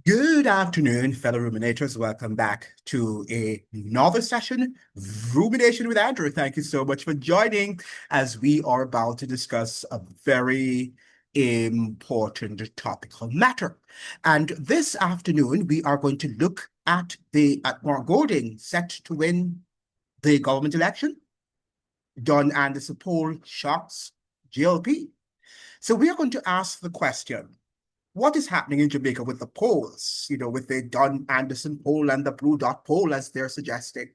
Good afternoon, fellow ruminators. Welcome back to another session, Rumination with Andrew. Thank you so much for joining as we are about to discuss a very important topical matter. And this afternoon, we are going to look at Mark Golding set to win the government election. Don Anderson poll shocks JLP. So we are going to ask the question, what is happening in Jamaica with the polls, with the Don Anderson poll and the Blue Dot poll, as they're suggesting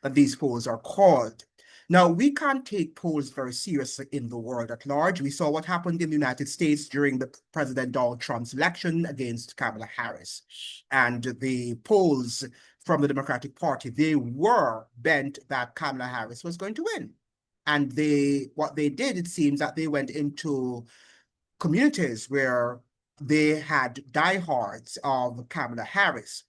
that these polls are called. Now, we can't take polls very seriously in the world at large. We saw what happened in the United States during the President Donald Trump's election against Kamala Harris. And the polls from the Democratic Party, they were bent that Kamala Harris was going to win. And what they did, it seems that they went into communities where they had diehards of Kamala Harris.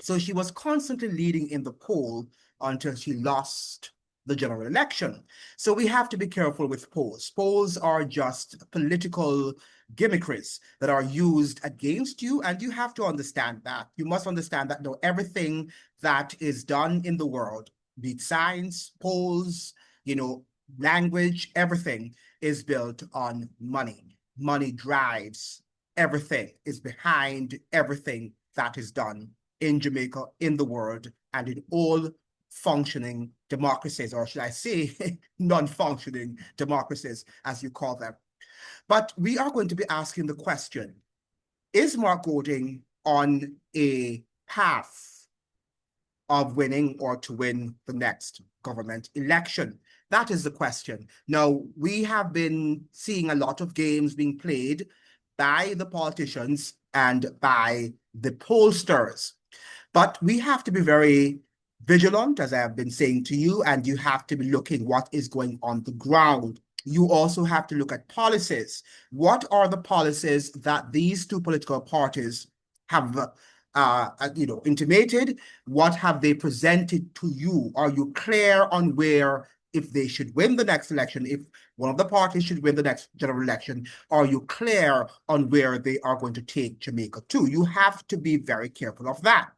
So she was constantly leading in the poll until she lost the general election. So we have to be careful with polls. Polls are just political gimmickies that are used against you, and you have to understand that. You must understand that everything that is done in the world, be it science, polls, language, everything is built on money. Money drives everything, is behind everything that is done in Jamaica, in the world, and in all functioning democracies, or should I say non-functioning democracies, as you call them. But we are going to be asking the question, is Mark Golding on a path of winning or to win the next government election? That is the question. Now, we have been seeing a lot of games being played by the politicians and by the pollsters. But we have to be very vigilant, as I have been saying to you, and you have to be looking what is going on the ground. You also have to look at policies. What are the policies that these two political parties have intimated? What have they presented to you? Are you clear on where, if they should win the next election, if one of the parties should win the next general election, are you clear on where they are going to take Jamaica to? You have to be very careful of that.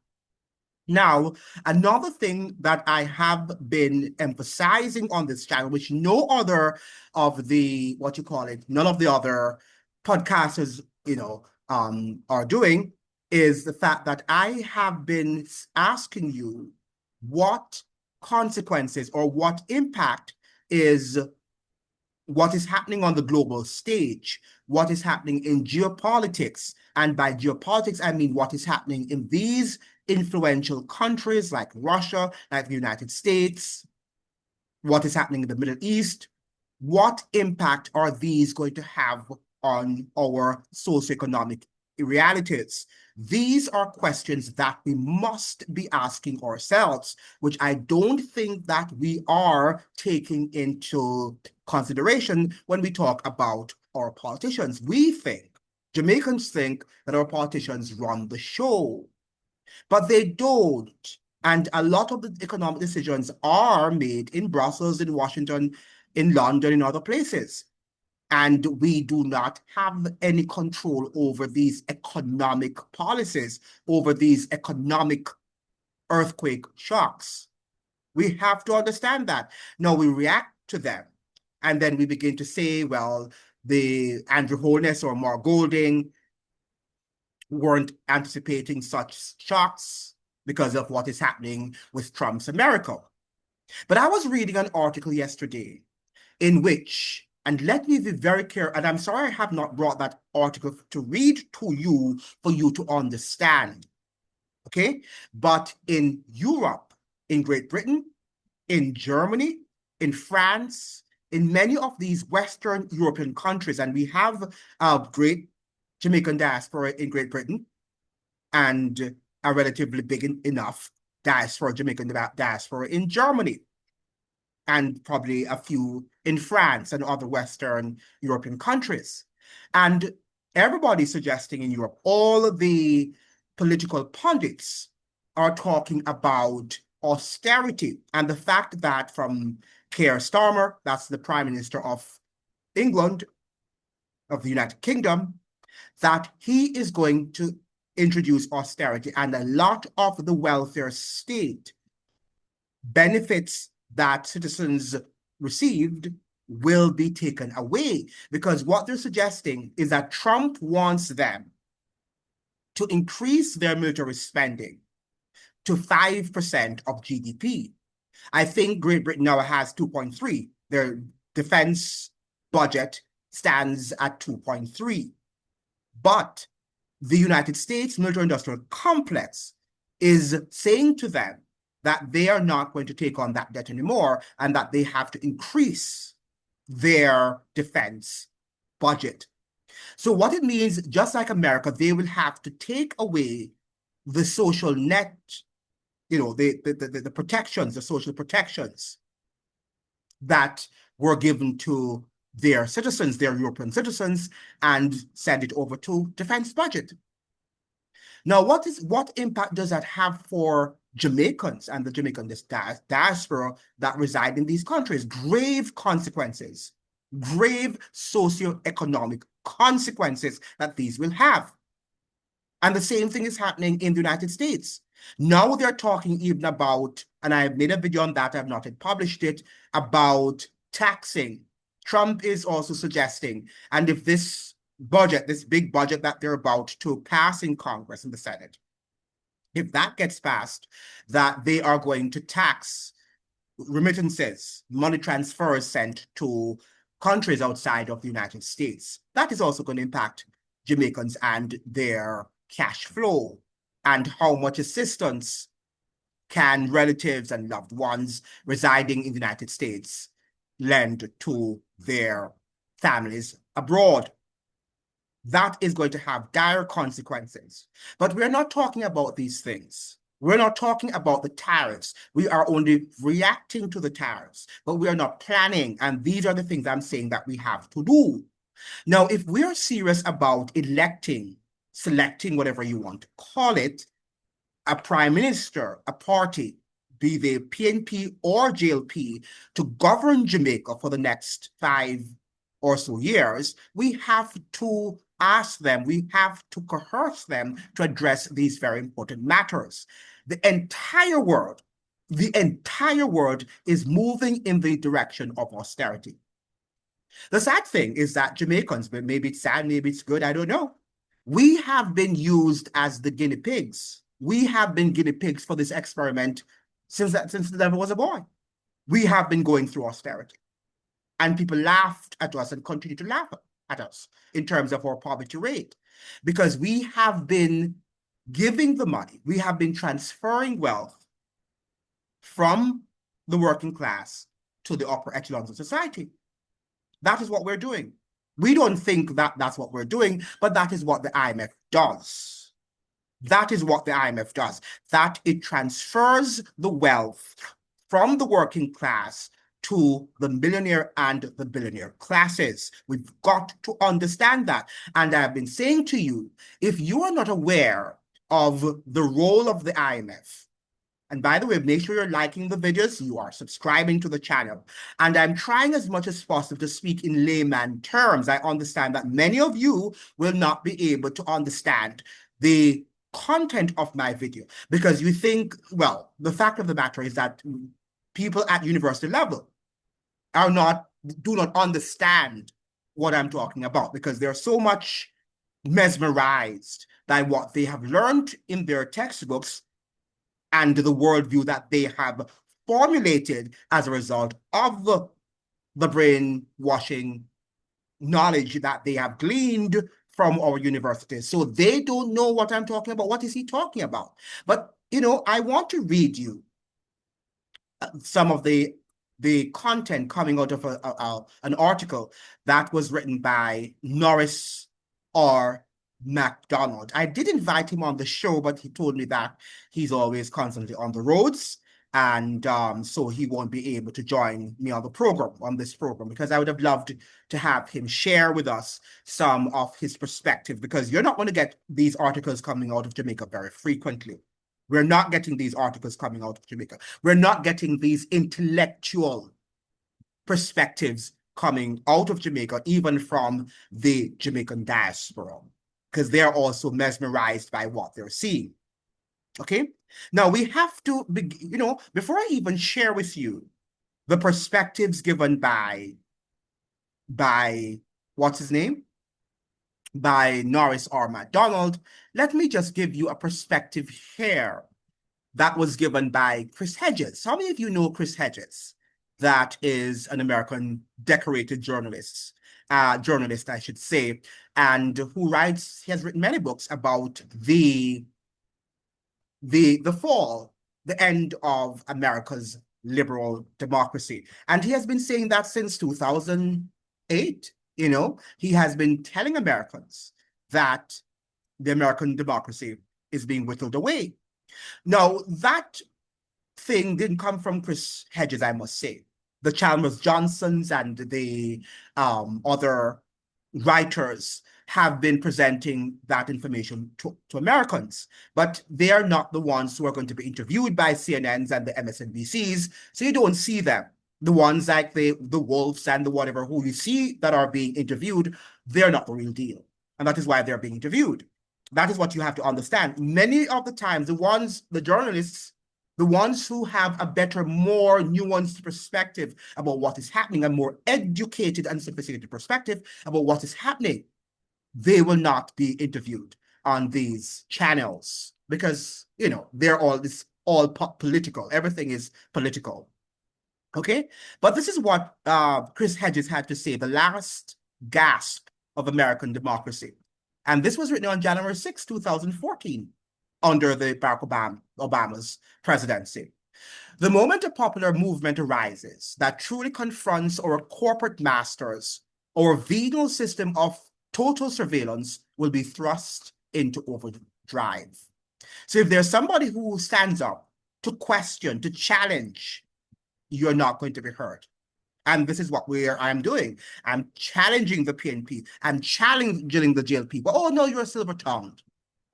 Now, another thing that I have been emphasizing on this channel, which no other of the, none of the other podcasters, are doing, is the fact that I have been asking you what consequences or what impact is what is happening on the global stage, what is happening in geopolitics. And by geopolitics, I mean what is happening in these influential countries like Russia, like the United States, what is happening in the Middle East. What impact are these going to have on our socioeconomic realities? These are questions that we must be asking ourselves, which I don't think that we are taking into consideration when we talk about our politicians. Jamaicans think that our politicians run the show, but they don't. And a lot of the economic decisions are made in Brussels, in Washington, in London, in other places. And we do not have any control over these economic policies, over these economic earthquake shocks. We have to understand that. Now we react to them. And then we begin to say, well, the Andrew Holness or Mark Golding weren't anticipating such shocks because of what is happening with Trump's America. But I was reading an article yesterday in which, and let me be very careful, and I'm sorry I have not brought that article to read to you for you to understand, okay? But in Europe, in Great Britain, in Germany, in France, in many of these Western European countries, and we have a great Jamaican diaspora in Great Britain and a relatively big enough diaspora, Jamaican diaspora in Germany, and probably a few in France and other Western European countries. And everybody's suggesting in Europe, all of the political pundits are talking about austerity and the fact that from Keir Starmer, that's the Prime Minister of England, of the United Kingdom, that he is going to introduce austerity, and a lot of the welfare state benefits that citizens received will be taken away, because what they're suggesting is that Trump wants them to increase their military spending to 5% of GDP. I think Great Britain now has 2.3. Their defense budget stands at 2.3. But the United States military-industrial complex is saying to them that they are not going to take on that debt anymore and that they have to increase their defense budget. So what it means, just like America, they will have to take away the social net, the protections, the social protections that were given to their citizens, their European citizens, and send it over to defense budget. Now, what impact does that have for Jamaicans and the Jamaican diaspora that reside in these countries? Grave consequences, grave socioeconomic consequences that these will have. And the same thing is happening in the United States. Now they're talking even about, and I made a video on that, I've not yet published it, about taxing. Trump is also suggesting, and if this budget, this big budget that they're about to pass in Congress, in the Senate, if that gets passed, that they are going to tax remittances, money transfers sent to countries outside of the United States. That is also going to impact Jamaicans and their cash flow, and how much assistance can relatives and loved ones residing in the United States lend to their families abroad. That is going to have dire consequences. But we're not talking about these things. We're not talking about the tariffs. We are only reacting to the tariffs, but we are not planning. And these are the things I'm saying that we have to do. Now, if we are serious about selecting, whatever you want to call it, a prime minister, a party, be they PNP or JLP, to govern Jamaica for the next 5 or so years, we have to ask them, we have to coerce them to address these very important matters. The entire world is moving in the direction of austerity. The sad thing is that Jamaicans, but maybe it's sad, maybe it's good, I don't know, we have been used as the guinea pigs. We have been guinea pigs for this experiment since the devil was a boy. We have been going through austerity. And people laughed at us and continue to laugh at us in terms of our poverty rate, because we have been giving the money, we have been transferring wealth from the working class to the upper echelons of society. That is what we're doing. We don't think that that's what we're doing, but that is what the IMF does. That is what the IMF does, that it transfers the wealth from the working class to the millionaire and the billionaire classes. We've got to understand that. And I've been saying to you, if you are not aware of the role of the IMF, and by the way, make sure you're liking the videos, you are subscribing to the channel. And I'm trying as much as possible to speak in layman terms. I understand that many of you will not be able to understand the content of my video, because you think, well, the fact of the matter is that people at university level do not understand what I'm talking about, because they're so much mesmerized by what they have learned in their textbooks and the worldview that they have formulated as a result of the brainwashing knowledge that they have gleaned from our universities. So they don't know what I'm talking about. What is he talking about? But, I want to read you some of the content coming out of an article that was written by Norris Macdonald. I did invite him on the show, but he told me that he's always constantly on the roads, and so he won't be able to join me on this program, because I would have loved to have him share with us some of his perspective, because you're not going to get these articles coming out of Jamaica very frequently. We're not getting these articles coming out of Jamaica. We're not getting these intellectual perspectives coming out of Jamaica, even from the Jamaican diaspora. because they're also mesmerized by what they're seeing. Okay? Now we have to, before I even share with you the perspectives given by what's his name? By Norris R. Macdonald, let me just give you a perspective here that was given by Chris Hedges. How many of you know Chris Hedges? That is an American decorated journalist, I should say, and he has written many books about the fall, the end of America's liberal democracy. And he has been saying that since 2008. He has been telling Americans that the American democracy is being whittled away. Now, that thing didn't come from Chris Hedges, I must say. The Chalmers Johnsons and the other writers have been presenting that information to Americans, but they are not the ones who are going to be interviewed by CNNs and the MSNBCs, so you don't see them. The ones like the Wolves and the whatever who you see that are being interviewed, they're not the real deal. And that is why they're being interviewed. That is what you have to understand. Many of the times, the journalists, the ones who have a better, more nuanced perspective about what is happening, a more educated and sophisticated perspective about what is happening, they will not be interviewed on these channels because, they're all political. Everything is political. Okay? But this is what Chris Hedges had to say, the last gasp of American democracy. And this was written on January 6, 2014, under the Barack Obama's presidency. The moment a popular movement arises that truly confronts our corporate masters, our venal system of total surveillance will be thrust into overdrive. So if there's somebody who stands up to question, to challenge, you're not going to be heard. And this is what I'm doing. I'm challenging the PNP. I'm challenging the JLP. But, oh, no, you're silver-tongued.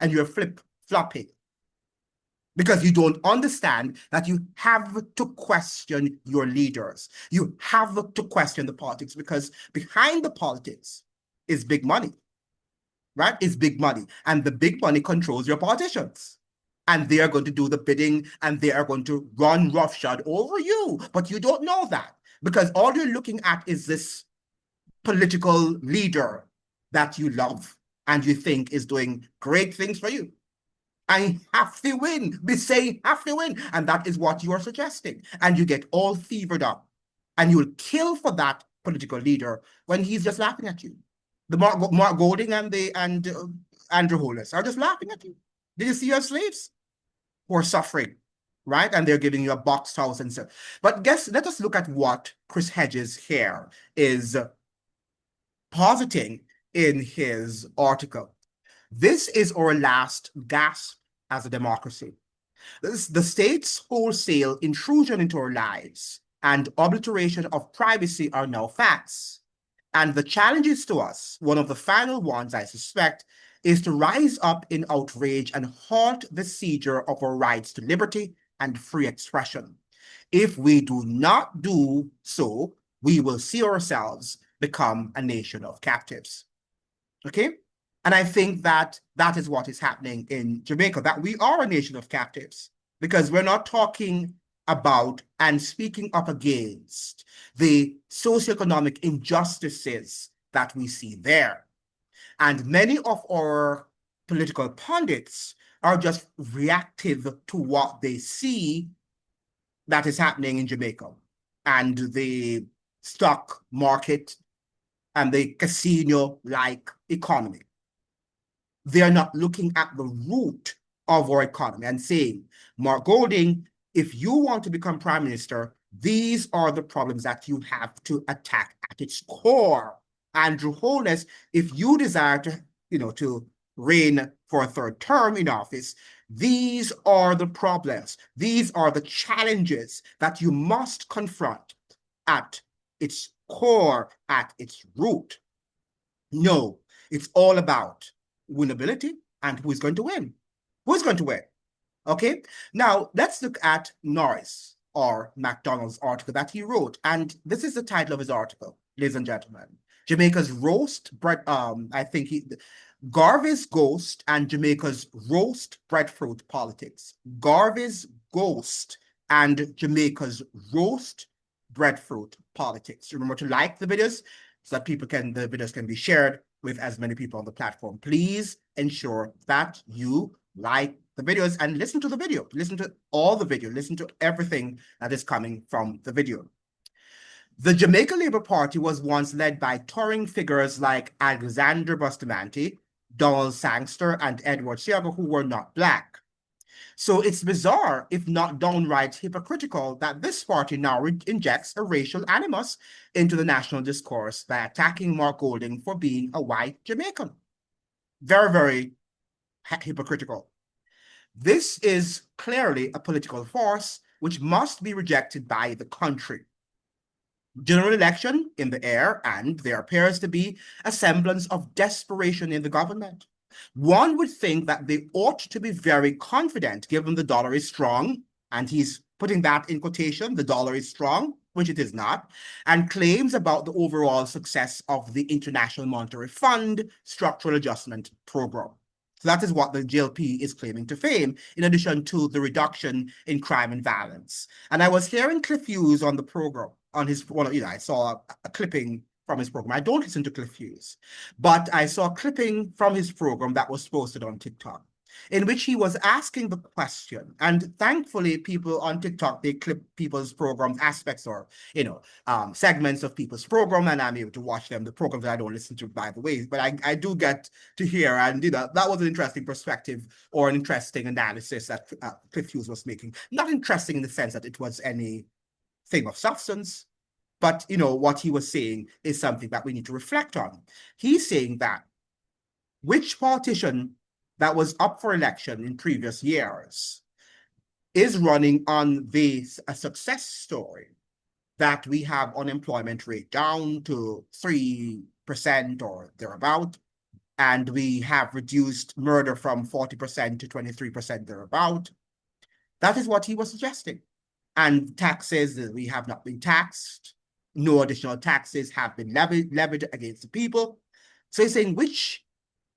And you're flopping. Because you don't understand that you have to question your leaders. You have to question the politics, because behind the politics is big money, right? It's big money. And the big money controls your politicians. And they are going to do the bidding, and they are going to run roughshod over you. But you don't know that, because all you're looking at is this political leader that you love and you think is doing great things for you. I have to win. Be saying have to win. And that is what you are suggesting. And you get all fevered up. And you'll kill for that political leader when he's just laughing at you. The Mark Golding and Andrew Holness are just laughing at you. Did you see your slaves who are suffering, right? And they're giving you a boxed house and so. But let us look at what Chris Hedges here is positing in his article. This is our last gasp as a democracy. The state's wholesale intrusion into our lives and obliteration of privacy are now facts. And the challenges to us, one of the final ones, I suspect, is to rise up in outrage and halt the seizure of our rights to liberty and free expression. If we do not do so, we will see ourselves become a nation of captives. Okay? And I think that is what is happening in Jamaica, that we are a nation of captives, because we're not talking about and speaking up against the socioeconomic injustices that we see there. And many of our political pundits are just reactive to what they see that is happening in Jamaica and the stock market and the casino-like economy. They are not looking at the root of our economy and saying, Mark Golding, if you want to become prime minister, these are the problems that you have to attack at its core. Andrew Holness, if you desire to reign for a third term in office, these are the problems. These are the challenges that you must confront at its core, at its root. No, it's all about winnability and who is going to win. Who is going to win? Okay, now let's look at Norris or Macdonald's article that he wrote. And this is the title of his article, ladies and gentlemen. Jamaica's roast, I think Garvey's ghost and Jamaica's roast breadfruit politics. Garvey's ghost and Jamaica's roast breadfruit politics. Remember to like the videos so that the videos can be shared with as many people on the platform. Please ensure that you like the videos and listen to the video. Listen to all the video. Listen to everything that is coming from the video. The Jamaica Labour Party was once led by touring figures like Alexander Bustamante, Donald Sangster, and Edward Seaga, who were not Black. So it's bizarre, if not downright hypocritical, that this party now injects a racial animus into the national discourse by attacking Mark Golding for being a white Jamaican. Very, very hypocritical. This is clearly a political force which must be rejected by the country. General election in the air, and there appears to be a semblance of desperation in the government. One would think that they ought to be very confident, given the dollar is strong, and he's putting that in quotation, the dollar is strong, which it is not, and claims about the overall success of the International Monetary Fund structural adjustment program. So that is what the JLP is claiming to fame, in addition to the reduction in crime and violence. And I was hearing Cliff Hughes on the program, on his, well, I saw a clipping from his program. I don't listen to Cliff Hughes, but I saw a clipping from his program that was posted on TikTok, in which he was asking the question. And thankfully, people on TikTok, they clip people's program aspects or, segments of people's program, and I'm able to watch them, the programs that I don't listen to, by the way. But I do get to hear, and that was an interesting perspective or an interesting analysis that Cliff Hughes was making. Not interesting in the sense that it was any thing of substance, but what he was saying is something that we need to reflect on. He's saying that which politician that was up for election in previous years is running on a success story that we have unemployment rate down to 3% or thereabout, and we have reduced murder from 40% to 23% thereabout. That is what he was suggesting. And taxes, we have not been taxed. No additional taxes have been levied against the people. So he's saying which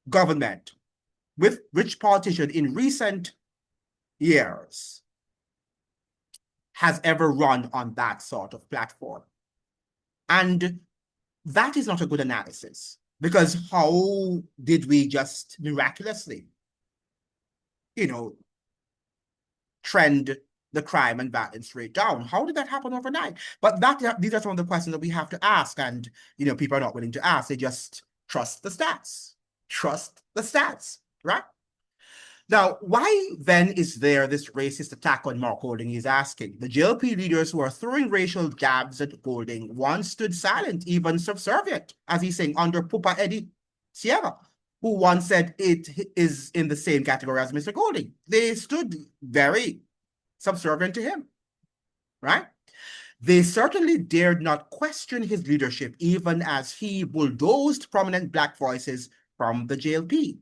government, with which politician in recent years has ever run on that sort of platform. And that is not a good analysis, because how did we just miraculously, trend the crime and violence rate down? How did that happen overnight? But these are some of the questions that we have to ask, and people are not willing to ask. They just trust the stats. Trust the stats, right? Now, why then is there this racist attack on Mark Golding, he's asking? The JLP leaders who are throwing racial jabs at Golding once stood silent, even subservient, as he's saying, under Pupa Eddie Sierra, who once said it is in the same category as Mr. Golding. They stood very subservient to him, right? They certainly dared not question his leadership, even as he bulldozed prominent Black voices from the JLP.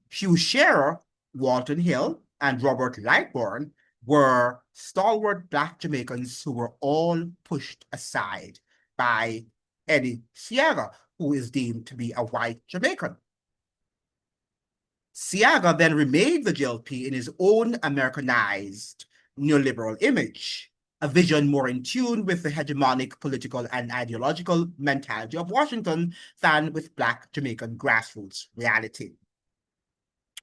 Hugh Shearer, Walton Hill, and Robert Lightbourne were stalwart Black Jamaicans who were all pushed aside by Eddie Seaga, who is deemed to be a white Jamaican. Seaga then remade the JLP in his own Americanized neoliberal image, a vision more in tune with the hegemonic political and ideological mentality of Washington than with Black Jamaican grassroots reality.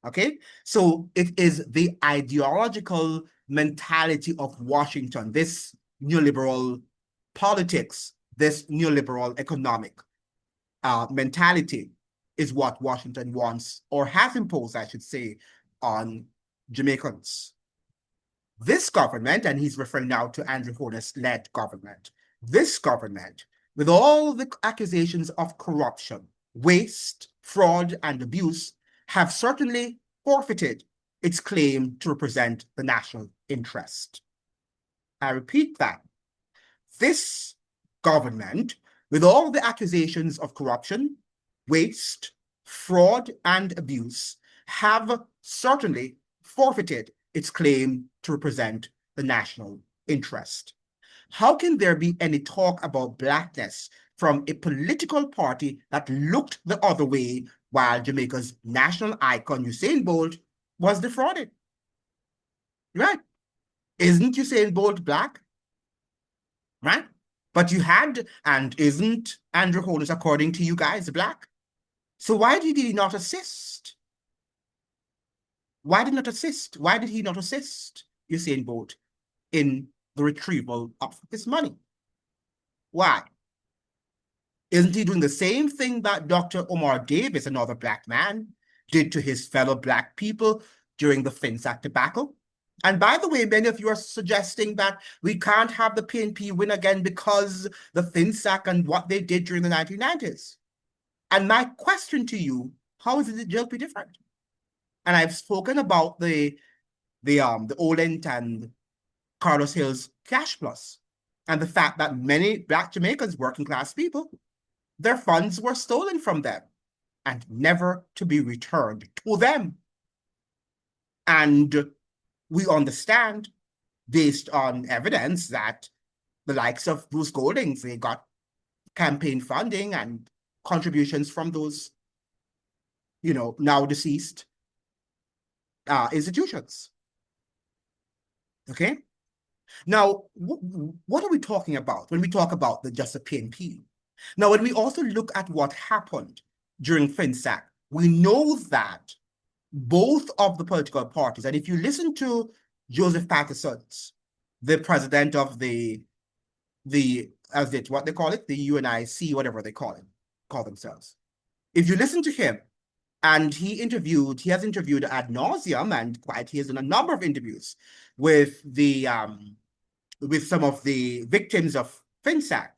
Okay, so it is the ideological mentality of Washington, this neoliberal politics, this neoliberal economic mentality is what Washington wants, or has imposed, I should say, on Jamaicans. This government, and he's referring now to Andrew Holness-led government, this government, with all the accusations of corruption, waste, fraud, and abuse, have certainly forfeited its claim to represent the national interest. I repeat that. This government, with all the accusations of corruption, waste, fraud, and abuse, have certainly forfeited its claim to represent the national interest. How can there be any talk about Blackness from a political party that looked the other way while Jamaica's national icon, Usain Bolt, was defrauded. Right? Isn't Usain Bolt black? Right? But you had, and isn't Andrew Holness, according to you guys, black? So why did he not assist? Why did not assist? Why did he not assist Usain Bolt in the retrieval of his money? Why? Isn't he doing the same thing that Dr. Omar Davis, another black man, did to his fellow black people during the FinSAC debacle? And by the way, many of you are suggesting that we can't have the PNP win again because the FinSAC and what they did during the 1990s. And my question to you, how is it JLP different? And I've spoken about the Olent and Carlos Hill's Cash Plus and the fact that many black Jamaicans, working class people, their funds were stolen from them and never to be returned to them. And we understand, based on evidence, that the likes of Bruce Goldings, they got campaign funding and contributions from those, now deceased institutions. Okay? Now, what are we talking about when we talk about just the PNP? Now, when we also look at what happened during FinSAC, we know that both of the political parties, and if you listen to Joseph Patterson, the president of what they call it, the UNIC, whatever they call themselves. If you listen to him, and he has interviewed ad nauseum, and he has done a number of interviews with some of the victims of FinSAC.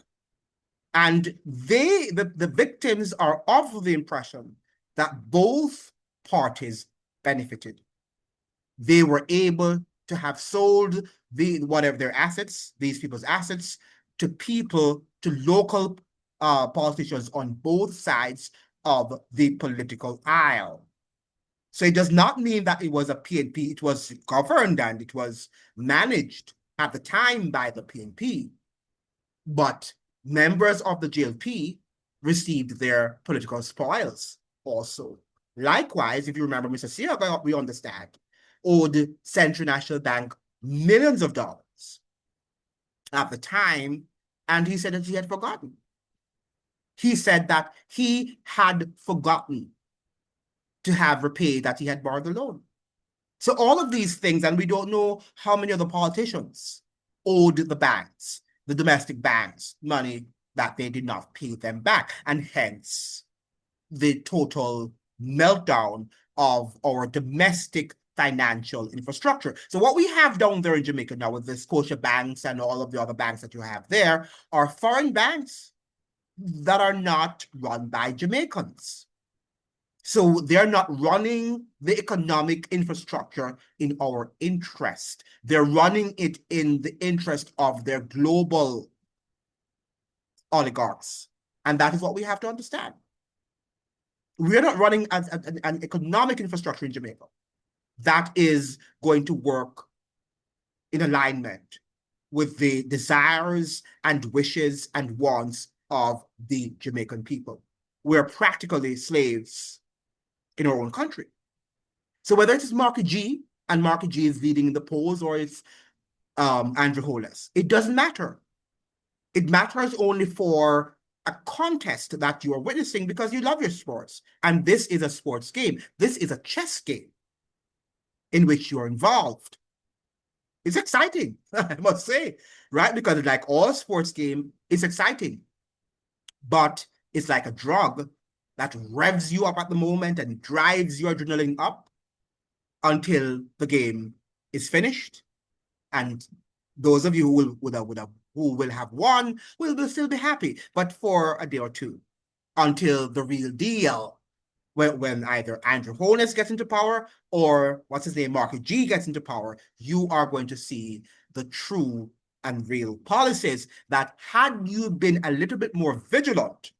And the victims are of the impression that both parties benefited. They were able to have sold whatever their assets, these people's assets, to local politicians on both sides of the political aisle. So it does not mean that it was a PNP. It was governed and it was managed at the time by the PNP. But members of the JLP received their political spoils also. Likewise, if you remember, Mr. Sierra, we understand, owed Central National Bank millions of dollars at the time, and he said that he had forgotten. He said that he had forgotten to have repaid that he had borrowed the loan. So all of these things, and we don't know how many other politicians owed the banks, the domestic banks, money that they did not pay them back, and hence the total meltdown of our domestic financial infrastructure. So what we have down there in Jamaica now with the Scotia banks and all of the other banks that you have there are foreign banks that are not run by Jamaicans. So they're not running the economic infrastructure in our interest. They're running it in the interest of their global oligarchs. And that is what we have to understand. We're not running an economic infrastructure in Jamaica that is going to work in alignment with the desires and wishes and wants of the Jamaican people. We're practically slaves in our own country. So whether it is Marky G, and Marky G is leading the polls, or it's Andrew Holness, it doesn't matter. It matters only for a contest that you are witnessing because you love your sports. And this is a sports game. This is a chess game in which you're involved. It's exciting, I must say, right? Because like all sports game, it's exciting. But it's like a drug that revs you up at the moment and drives your adrenaline up until the game is finished. And those of you who will have won will still be happy, but for a day or two, until the real deal, when either Andrew Holness gets into power or what's his name, Marky G gets into power, you are going to see the true and real policies that, had you been a little bit more vigilant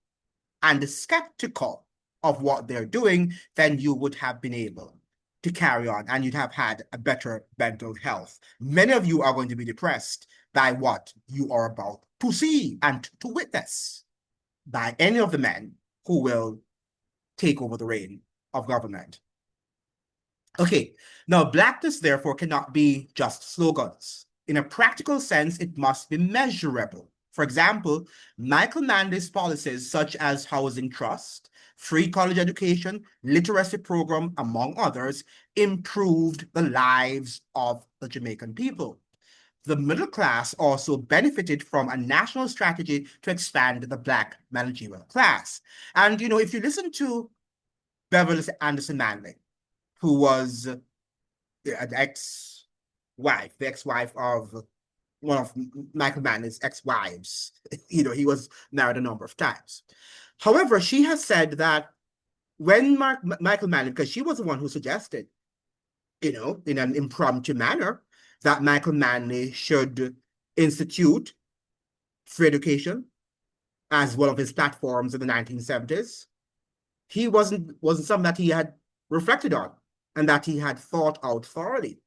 and skeptical of what they're doing, then you would have been able to carry on and you'd have had a better mental health. Many of you are going to be depressed by what you are about to see and to witness by any of the men who will take over the reign of government. Okay, now blackness therefore cannot be just slogans. In a practical sense, it must be measurable. For example, Michael Manley's policies such as housing trust, free college education, literacy program, among others, improved the lives of the Jamaican people. The middle class also benefited from a national strategy to expand the black managerial class. And, you know, if you listen to Beverly Anderson Manley, who was an ex-wife, the ex-wife of one of Michael Manley's ex-wives. You know, he was married a number of times. However, she has said that when Michael Manley, because she was the one who suggested, you know, in an impromptu manner, that Michael Manley should institute free education as one of his platforms in the 1970s, he wasn't something that he had reflected on and that he had thought out thoroughly.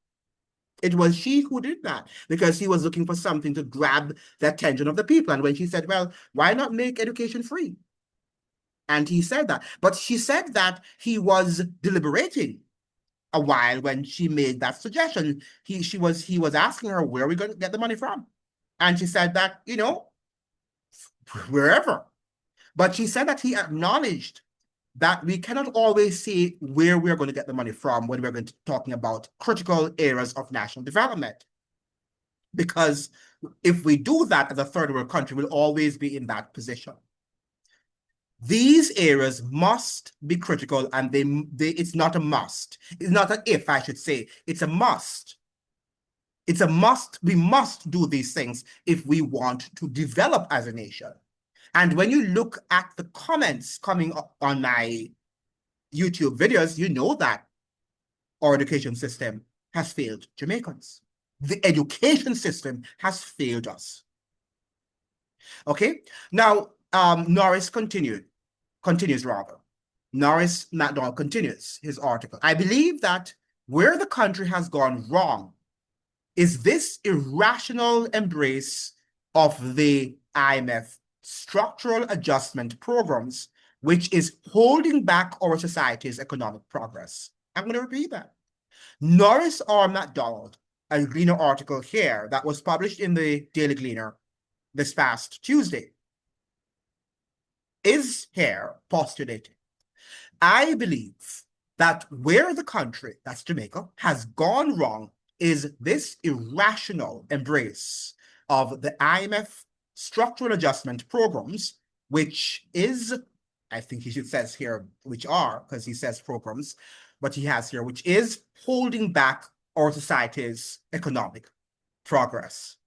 It was she who did that because he was looking for something to grab the attention of the people. And when she said, well, why not make education free? And he said that. But she said that he was deliberating a while when she made that suggestion. He was asking her, where are we going to get the money from? And she said that, you know, wherever. But she said that he acknowledged that we cannot always see where we're going to get the money from when we're going to talking about critical areas of national development. Because if we do that as a third world country, we'll always be in that position. These areas must be critical, and it's not a must. It's not an if, I should say. It's a must. It's a must. We must do these things if we want to develop as a nation. And when you look at the comments coming up on my YouTube videos, you know that our education system has failed Jamaicans. The education system has failed us. Okay, now Norris continues. Norris Macdonald continues his article. I believe that where the country has gone wrong is this irrational embrace of the IMF structural adjustment programs, which is holding back our society's economic progress. I'm going to repeat that. Norris R. Macdonald, a Gleaner article here that was published in the Daily Gleaner this past Tuesday, is here postulating. I believe that where the country, that's Jamaica, has gone wrong is this irrational embrace of the IMF structural adjustment programs, which is, I think he says here, which are, because he says programs, but he has here, which is holding back our society's economic progress.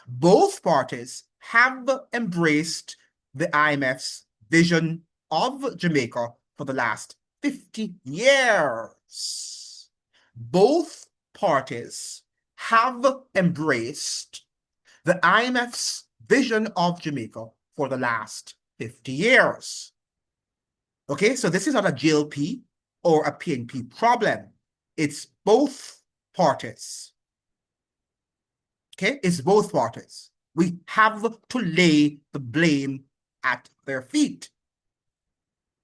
Both parties have embraced the IMF's vision of Jamaica for the last 50 years. Both parties have embraced the IMF's vision of Jamaica for the last 50 years. Okay, so this is not a JLP or a PNP problem. It's both parties. Okay, it's both parties. We have to lay the blame at their feet.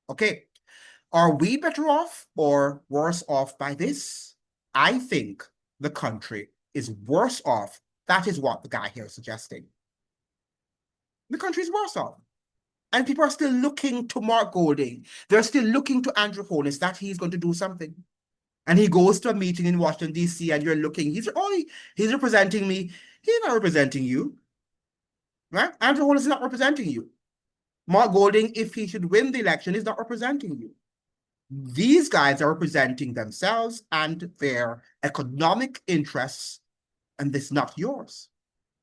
Okay, are we better off or worse off by this? I think the country is worse off. That is what the guy here is suggesting. The country is worse off. And people are still looking to Mark Golding. They're still looking to Andrew Holness that he's going to do something. And he goes to a meeting in Washington, D.C., and you're looking, he's representing me. He's not representing you. Right? Andrew Holness is not representing you. Mark Golding, if he should win the election, is not representing you. These guys are representing themselves and their economic interests, and this is not yours.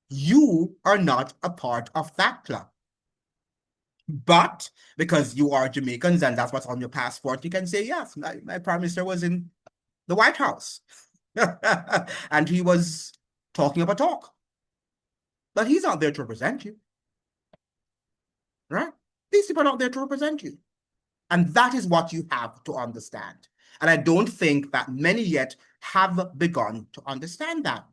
You are not a part of that club. But because you are Jamaicans and that's what's on your passport, you can say, yes, my prime minister was in the White House and he was talking up a talk. But he's not there to represent you. Right? These people are not there to represent you. And that is what you have to understand. And I don't think that many yet have begun to understand that.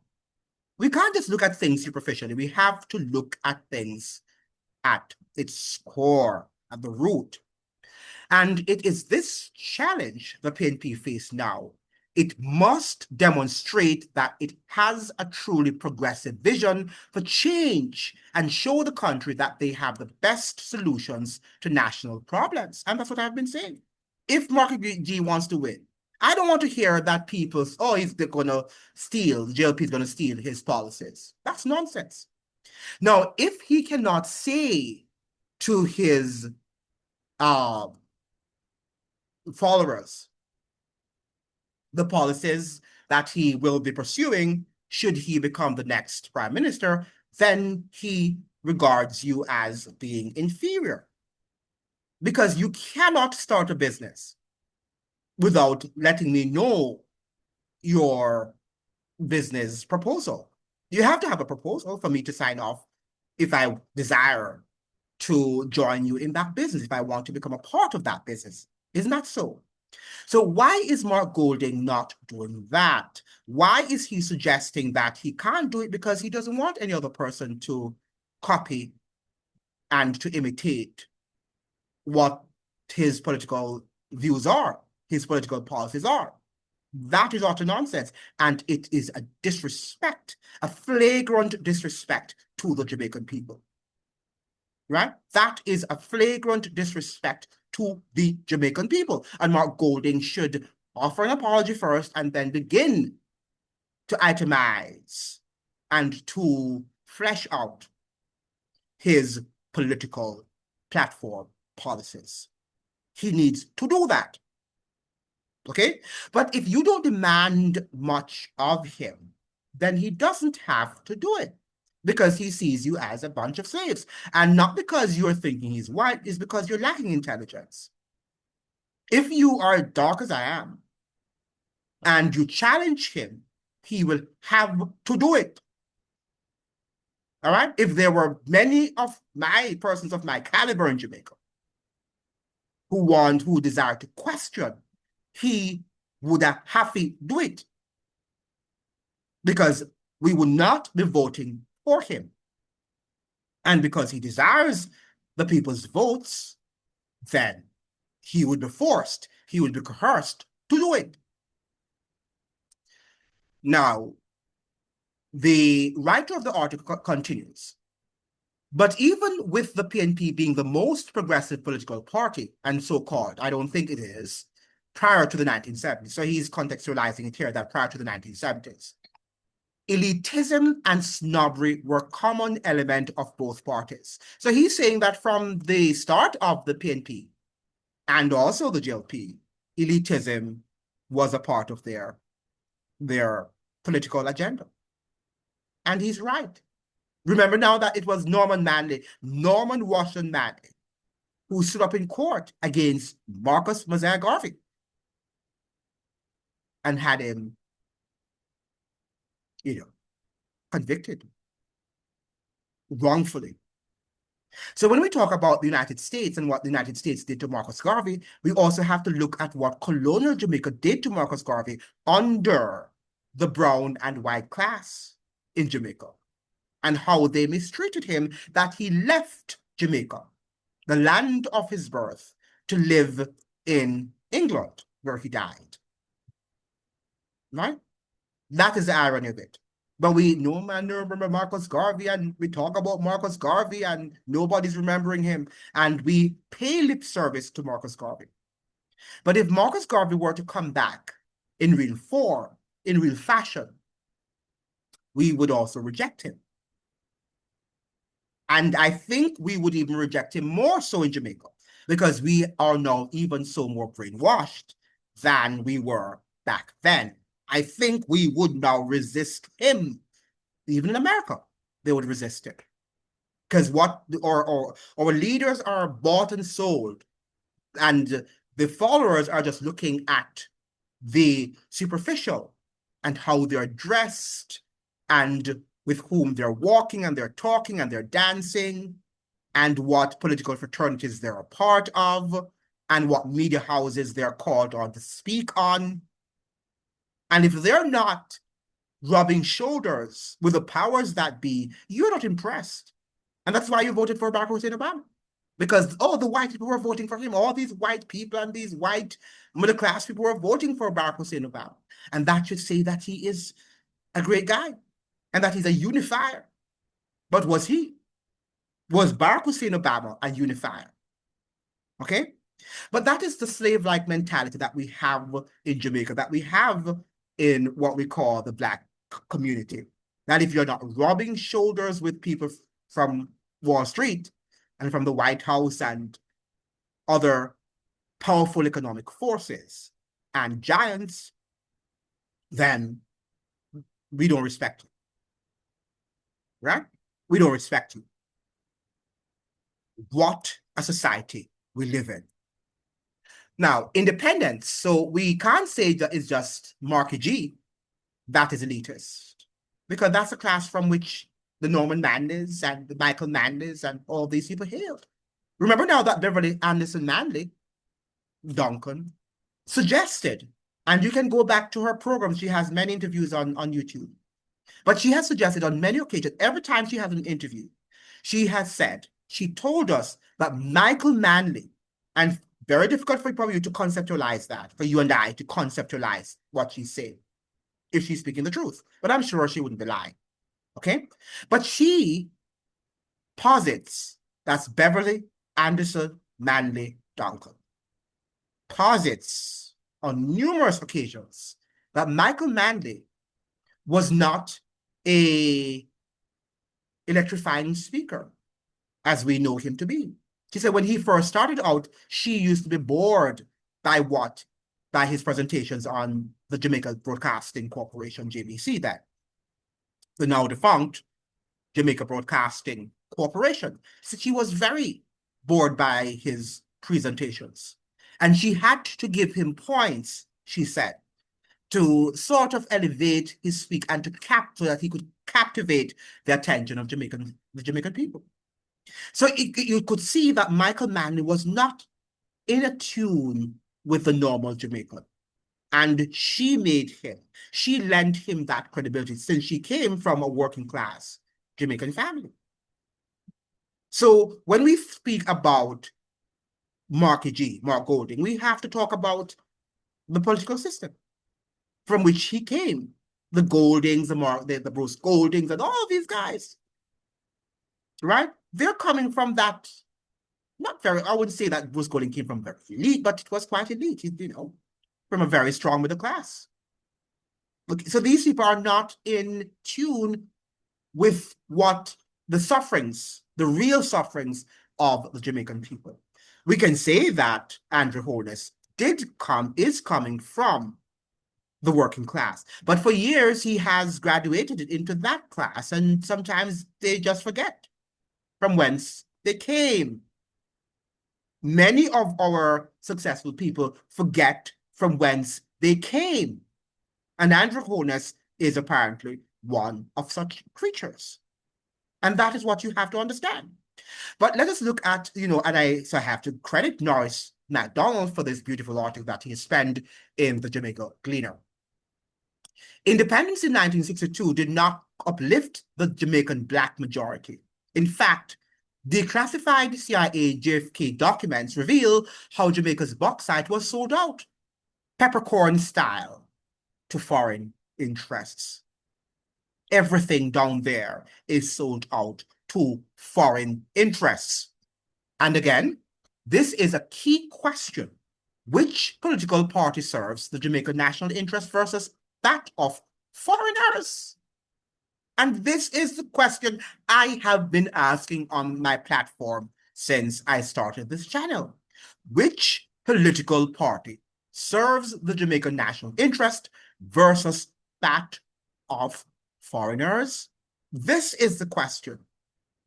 We can't just look at things superficially. We have to look at things at its core, at the root. And it is this challenge the PNP face now. It must demonstrate that it has a truly progressive vision for change and show the country that they have the best solutions to national problems. And that's what I've been saying. If Mark G wants to win, I don't want to hear that people, oh, he's going to steal, JLP is going to steal his policies. That's nonsense. Now, if he cannot say to his followers the policies that he will be pursuing should he become the next prime minister, then he regards you as being inferior. Because you cannot start a business without letting me know your business proposal. You have to have a proposal for me to sign off if I desire to join you in that business, if I want to become a part of that business. Isn't that so? So why is Mark Golding not doing that? Why is he suggesting that he can't do it? Because he doesn't want any other person to copy and to imitate what his political views are, his political policies are. That is utter nonsense. And it is a disrespect, a flagrant disrespect to the Jamaican people. Right? That is a flagrant disrespect to the Jamaican people. And Mark Golding should offer an apology first and then begin to itemize and to flesh out his political platform policies. He needs to do that. Okay? But if you don't demand much of him, then he doesn't have to do it, because he sees you as a bunch of slaves. And not because you're thinking he's white, it's because you're lacking intelligence. If you are dark as I am, and you challenge him, he will have to do it. All right? If there were many of my persons of my caliber in Jamaica who desire to question, he would have to do it. Because we would not be voting for him. And because he desires the people's votes, then he would be forced, he would be coerced to do it. Now, the writer of the article continues, but even with the PNP being the most progressive political party, and so-called, I don't think it is, prior to the 1970s, so he's contextualizing it here that prior to the 1970s, elitism and snobbery were a common element of both parties. So he's saying that from the start of the PNP and also the JLP, elitism was a part of their political agenda. And he's right. Remember now that it was Norman Washington Manley, who stood up in court against Marcus Mosiah Garvey and had him, convicted wrongfully. So when we talk about the United States and what the United States did to Marcus Garvey, we also have to look at what colonial Jamaica did to Marcus Garvey under the brown and white class in Jamaica, and how they mistreated him, that he left Jamaica, the land of his birth, to live in England, where he died. Right? That is the irony of it. But no man remember Marcus Garvey, and we talk about Marcus Garvey, and nobody's remembering him, and we pay lip service to Marcus Garvey. But if Marcus Garvey were to come back in real form, in real fashion, we would also reject him. And I think we would even reject him more so in Jamaica, because we are now even so more brainwashed than we were back then. I think we would now resist him. Even in America, they would resist it. Because our leaders are bought and sold, and the followers are just looking at the superficial and how they're dressed and with whom they're walking and they're talking and they're dancing, and what political fraternities they're a part of, and what media houses they're called on to speak on. And if they're not rubbing shoulders with the powers that be, you're not impressed. And that's why you voted for Barack Hussein Obama. Because, oh, the white people were voting for him. All these white people and these white middle-class people were voting for Barack Hussein Obama. And that should say that he is a great guy and that he's a unifier. But was he? Was Barack Hussein Obama a unifier? Okay? But that is the slave-like mentality that we have in Jamaica, that we have in what we call the Black community. That if you're not rubbing shoulders with people from Wall Street and from the White House and other powerful economic forces and giants, then we don't respect you. Right? We don't respect you. What a society we live in. Now, independence. So we can't say that it's just Marky G that is elitist, because that's a class from which the Norman Manleys and the Michael Manleys and all these people hailed. Remember now that Beverly Anderson Manley, Duncan, suggested, and you can go back to her program, she has many interviews on YouTube, but she has suggested on many occasions, every time she has an interview, she has said, she told us that Michael Manley, and very difficult for you to conceptualize that, for you and I to conceptualize what she's saying, if she's speaking the truth. But I'm sure she wouldn't be lying, okay? But she posits, that's Beverly Anderson Manley Duncan, posits on numerous occasions that Michael Manley was not a electrifying speaker, as we know him to be. She said when he first started out, she used to be bored by his presentations on the Jamaica Broadcasting Corporation, JBC, that the now defunct Jamaica Broadcasting Corporation. So she was very bored by his presentations. And she had to give him points, she said, to sort of elevate his speak and to so that he could captivate the attention of the Jamaican people. So you could see that Michael Manley was not in a tune with the normal Jamaican. And she lent him that credibility since she came from a working class Jamaican family. So when we speak about Mark Golding, we have to talk about the political system from which he came. The Goldings, the Bruce Goldings, and all of these guys, right? They're coming from that, I wouldn't say that Bruce Golding came from very elite, but it was quite elite, from a very strong middle class. Look, so these people are not in tune with what the real sufferings of the Jamaican people. We can say that Andrew Holness is coming from the working class, but for years he has graduated into that class, and sometimes they just forget from whence they came. Many of our successful people forget from whence they came. And Andrew Holness is apparently one of such creatures. And that is what you have to understand. But let us look at, so I have to credit Norris Macdonald for this beautiful article that he has penned in the Jamaica Gleaner. Independence in 1962 did not uplift the Jamaican Black majority. In fact, declassified CIA JFK documents reveal how Jamaica's bauxite was sold out, peppercorn style, to foreign interests. Everything down there is sold out to foreign interests. And again, this is a key question. Which political party serves the Jamaican national interest versus that of foreigners? And this is the question I have been asking on my platform since I started this channel. Which political party serves the Jamaican national interest versus that of foreigners? This is the question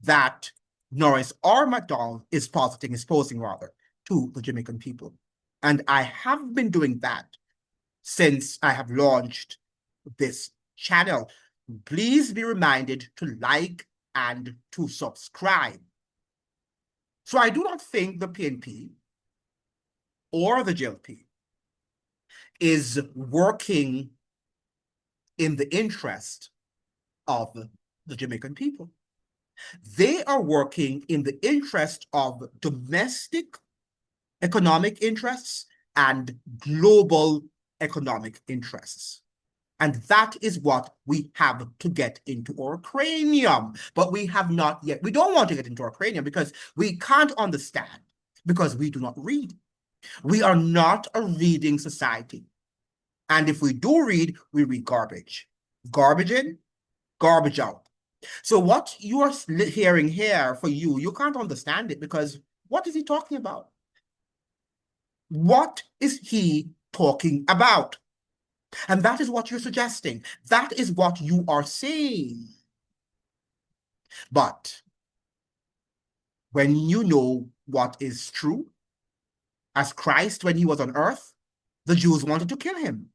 that Norris or Macdonald is posing to the Jamaican people. And I have been doing that since I have launched this channel. Please be reminded to like and to subscribe. So I do not think the PNP or the JLP is working in the interest of the Jamaican people. They are working in the interest of domestic economic interests and global economic interests. And that is what we have to get into our cranium. But we have not yet. We don't want to get into our cranium because we can't understand, because we do not read. We are not a reading society. And if we do read, we read garbage. Garbage in, garbage out. So what you are hearing here for you, you can't understand it because what is he talking about? What is he talking about? And that is what you're suggesting. That is what you are saying. But when you know what is true, as Christ, when he was on earth, the Jews wanted to kill him.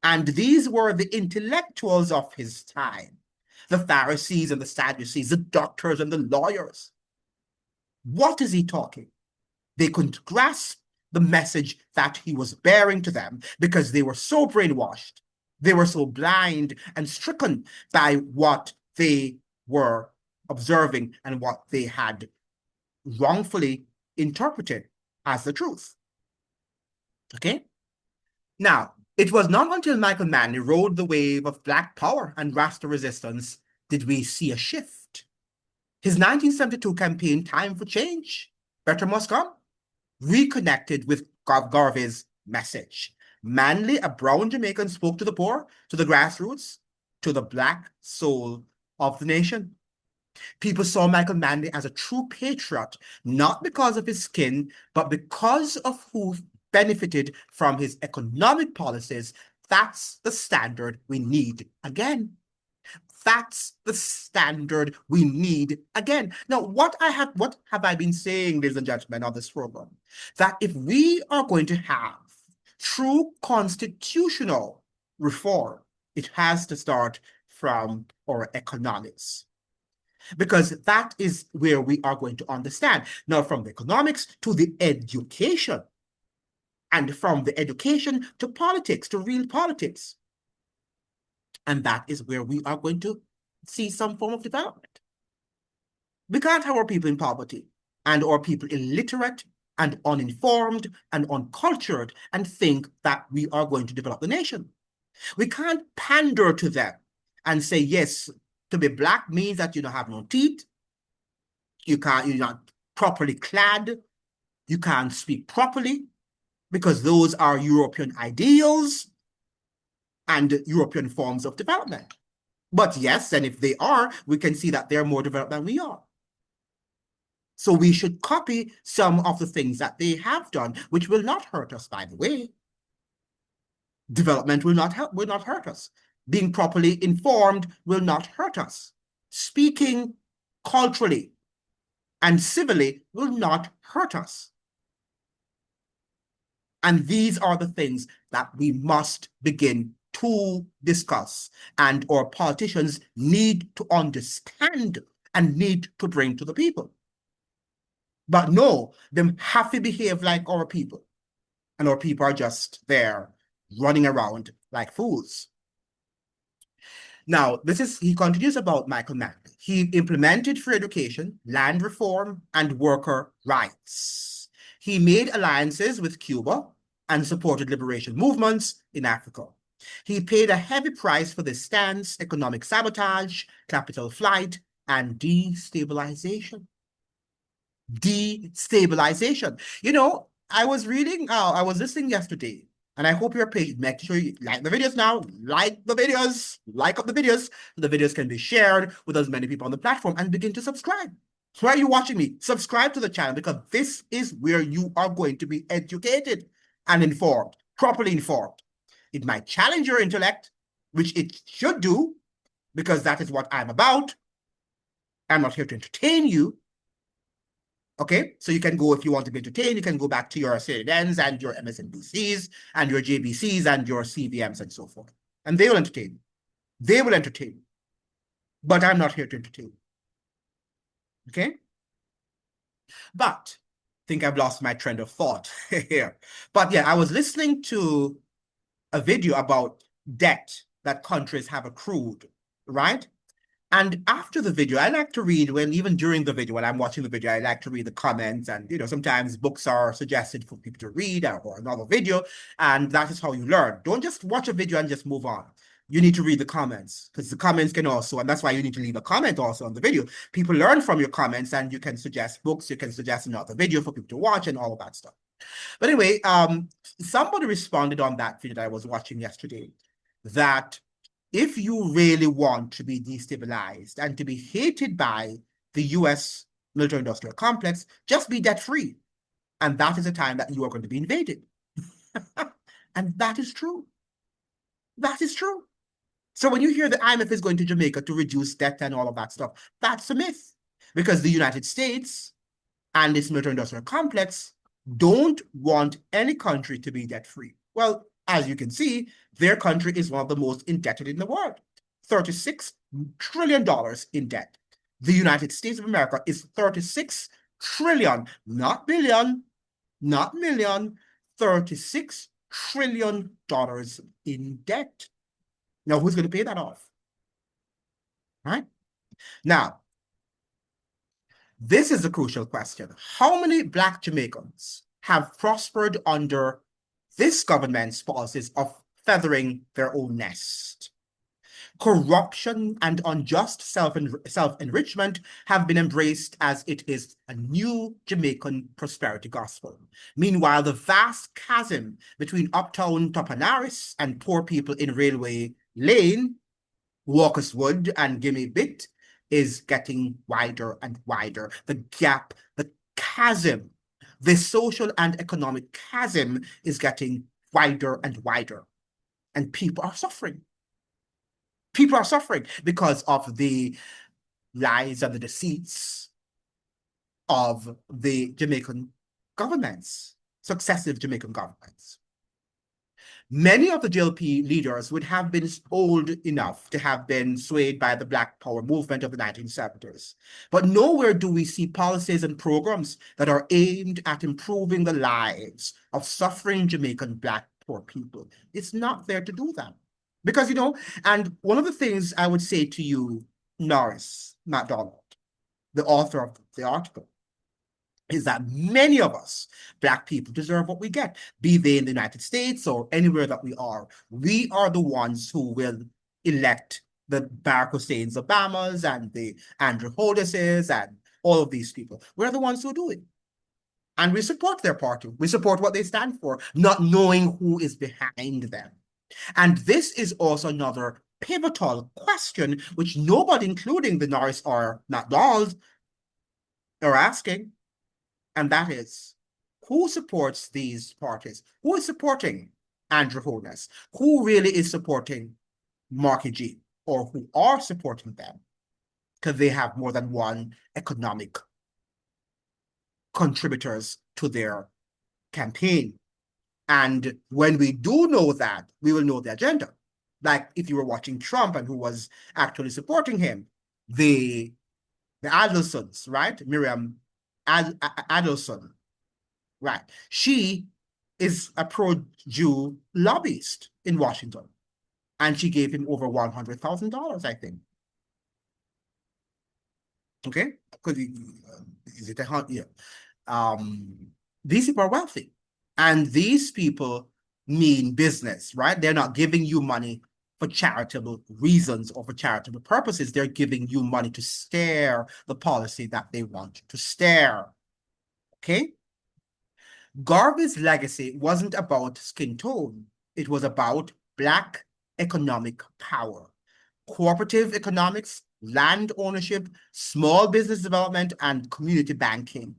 And these were the intellectuals of his time, the Pharisees and the Sadducees, the doctors and the lawyers. What is he talking? They couldn't grasp the message that he was bearing to them because they were so brainwashed. They were so blind and stricken by what they were observing and what they had wrongfully interpreted as the truth. Okay? Now, it was not until Michael Manley rode the wave of Black power and Rasta resistance did we see a shift. His 1972 campaign, Time for Change, Better Must Come, reconnected with Garvey's message. Manley, a brown Jamaican, spoke to the poor, to the grassroots, to the Black soul of the nation. People saw Michael Manley as a true patriot, not because of his skin, but because of who benefited from his economic policies. That's the standard we need again. That's the standard we need again. Now, what have I been saying, ladies and gentlemen, on this program? That if we are going to have true constitutional reform, it has to start from our economics. Because that is where we are going to understand. Now, from the economics to the education, and from the education to politics, to real politics. And that is where we are going to see some form of development. We can't have our people in poverty and our people illiterate and uninformed and uncultured and think that we are going to develop the nation. We can't pander to them and say, yes, to be Black means that you don't have no teeth, you're not properly clad, you can't speak properly, because those are European ideals and European forms of development. But yes, and if they are, we can see that they're more developed than we are. So we should copy some of the things that they have done, which will not hurt us, by the way. Development will not hurt us. Being properly informed will not hurt us. Speaking culturally and civilly will not hurt us. And these are the things that we must begin to discuss, and our politicians need to understand and need to bring to the people. But no, them have to behave like our people, and our people are just there running around like fools. Now, he continues about Michael Manley. He implemented free education, land reform, and worker rights. He made alliances with Cuba and supported liberation movements in Africa. He paid a heavy price for this stance: economic sabotage, capital flight, and destabilization. Destabilization. You know, I was listening yesterday, and I hope you're patient. Make sure you like the videos now, like up the videos, so the videos can be shared with as many people on the platform, and begin to subscribe. So why are you watching me? Subscribe to the channel, because this is where you are going to be educated and informed, properly informed. It might challenge your intellect, which it should do, because that is what I'm about. I'm not here to entertain you. Okay, so you can go, if you want to be entertained, you can go back to your CNNs and your MSNBCs and your JBCs and your CVMs and so forth. And they will entertain you. They will entertain you. But I'm not here to entertain you. Okay? But I think I've lost my trend of thought here. But yeah, I was listening to a video about debt that countries have accrued, right? And after the video, I like to read, when even during the video, when I'm watching the video, I like to read the comments. And, sometimes books are suggested for people to read, or another video. And that is how you learn. Don't just watch a video and just move on. You need to read the comments, because the comments can also, and that's why you need to leave a comment also on the video. People learn from your comments, and you can suggest books, you can suggest another video for people to watch and all of that stuff. But anyway, somebody responded on that video that I was watching yesterday, that if you really want to be destabilized and to be hated by the US military-industrial complex, just be debt-free. And that is the time that you are going to be invaded. And that is true. That is true. So when you hear the IMF is going to Jamaica to reduce debt and all of that stuff, that's a myth. Because the United States and its military-industrial complex don't want any country to be debt-free. Well, as you can see, their country is one of the most indebted in the world, $36 trillion in debt. The United States of America is 36 trillion, not billion, not million, $36 trillion in debt. Now, who's going to pay that off? Right? Now, this is the crucial question. How many Black Jamaicans have prospered under this government's policies of feathering their own nest? Corruption and unjust self-enrichment have been embraced as it is a new Jamaican prosperity gospel. Meanwhile, the vast chasm between uptown Topanaris and poor people in Railway Lane, Walker's Wood, and Gimme Bit is getting wider and wider. The gap, the chasm, the social and economic chasm is getting wider and wider. And people are suffering. People are suffering because of the lies and the deceits of the Jamaican governments, successive Jamaican governments. Many of the JLP leaders would have been old enough to have been swayed by the Black Power movement of the 1970s. But nowhere do we see policies and programs that are aimed at improving the lives of suffering Jamaican Black poor people. It's not there to do that. Because, and one of the things I would say to you, Norris Macdonald, the author of the article, is that many of us, Black people, deserve what we get, be they in the United States or anywhere that we are. We are the ones who will elect the Barack Hussein Obamas and the Andrew Holnesses and all of these people. We're the ones who do it. And we support their party. We support what they stand for, not knowing who is behind them. And this is also another pivotal question, which nobody, including the Norris or Macdonald, are asking. And that is, who supports these parties? Who is supporting Andrew Holness? Who really is supporting Marky G? Or who are supporting them? Because they have more than one economic contributors to their campaign. And when we do know that, we will know the agenda. Like if you were watching Trump and who was actually supporting him, the Adelsons, right? Miriam Adelson, right? She is a pro-Jew lobbyist in Washington. And she gave him over $100,000, I think. Okay? Because is it a yeah. These people are wealthy. And these people mean business, right? They're not giving you money for charitable reasons or for charitable purposes. They're giving you money to steer the policy that they want to steer. Okay? Garvey's legacy wasn't about skin tone. It was about Black economic power. Cooperative economics, land ownership, small business development, and community banking.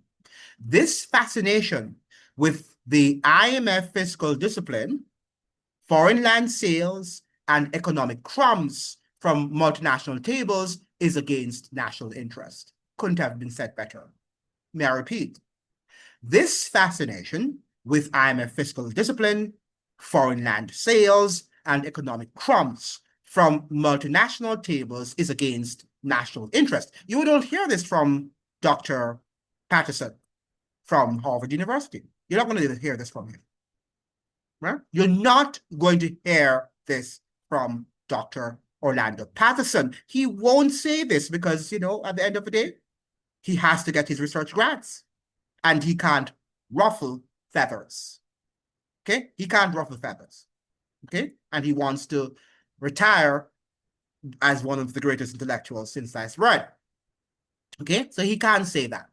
This fascination with the IMF fiscal discipline, foreign land sales, and economic crumbs from multinational tables is against national interest. Couldn't have been said better. May I repeat? This fascination with IMF fiscal discipline, foreign land sales, and economic crumbs from multinational tables is against national interest. You don't hear this from Dr. Patterson from Harvard University. You're not going to hear this from him. Right? You're not going to hear this from Dr. Orlando Patterson. He won't say this because, you know, at the end of the day, he has to get his research grants and he can't ruffle feathers. Okay? He can't ruffle feathers. Okay? And he wants to retire as one of the greatest intellectuals since sliced bread. Okay? So he can't say that.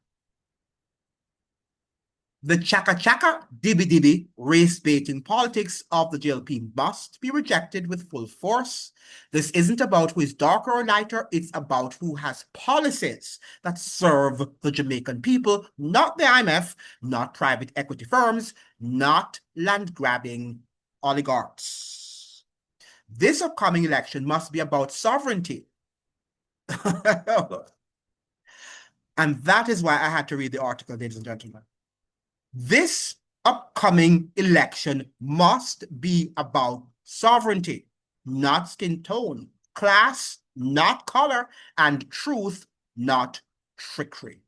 The chaka-chaka, dibby-dibby, race-baiting politics of the JLP must be rejected with full force. This isn't about who is darker or lighter, it's about who has policies that serve the Jamaican people, not the IMF, not private equity firms, not land-grabbing oligarchs. This upcoming election must be about sovereignty. And that is why I had to read the article, ladies and gentlemen. This upcoming election must be about sovereignty, not skin tone, class, not color, and truth, not trickery.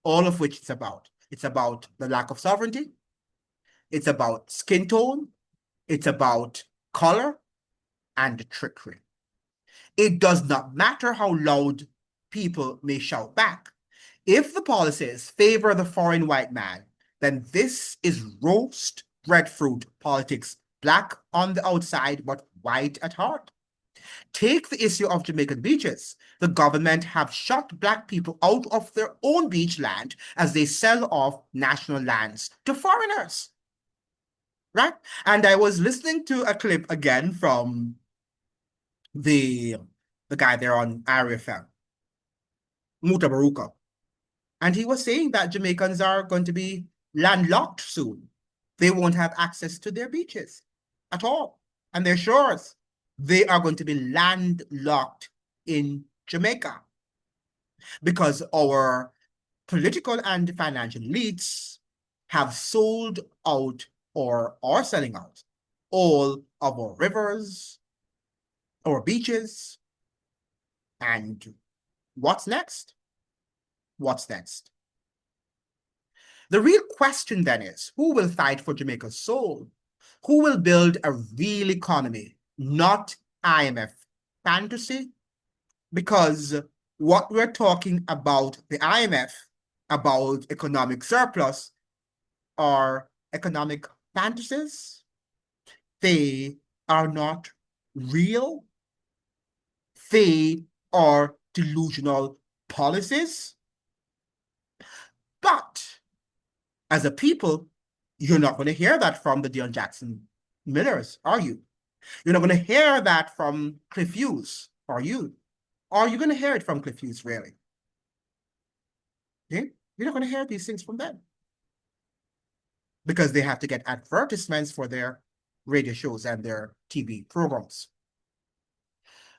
All of which it's about. It's about the lack of sovereignty. It's about skin tone. It's about color and trickery. It does not matter how loud people may shout back. If the policies favor the foreign white man, then this is roast breadfruit politics, black on the outside, but white at heart. Take the issue of Jamaican beaches. The government have shut black people out of their own beach land as they sell off national lands to foreigners. Right? And I was listening to a clip again from the guy there on RFM, Muta Baruka. And he was saying that Jamaicans are going to be landlocked soon. They won't have access to their beaches at all and their shores. They are going to be landlocked in Jamaica because our political and financial elites have sold out or are selling out all of our rivers, our beaches, and what's next? What's next? The real question then is, who will fight for Jamaica's soul? Who will build a real economy, not IMF fantasy? Because what we're talking about the IMF, about economic surplus, are economic fantasies. They are not real. They are delusional policies. But as a people, you're not going to hear that from the Dion Jackson Millers, are you? You're not going to hear that from Cliff Hughes, are you? Are you going to hear it from Cliff Hughes, really? Okay? You're not going to hear these things from them. Because they have to get advertisements for their radio shows and their TV programs.